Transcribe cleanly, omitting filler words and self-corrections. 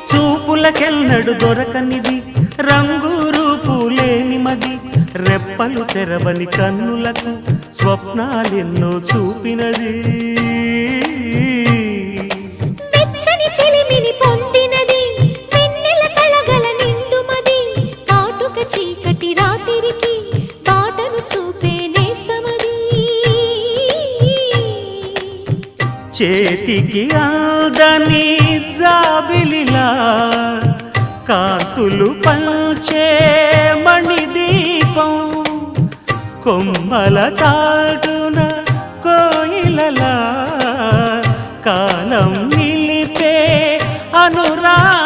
చూపులకెన్నడు దొరకనిది రంగు రూపు లేని మది రెప్పలు తెరవని కన్నులకు స్వప్నాలెన్నో చూపినది వెచ్చని చెలిమిని పొందినది వెన్నెల కళగల నిండుమది కాటుక చీకటి రాత్రికి బాటను చూపే నేస్తమది చేతికి ఆదని జాబిలిలా కాంతులు పంచే మణిదీపం కొమ్మల చాటున కోయిలలా కాలం నిలిపే అనురాగం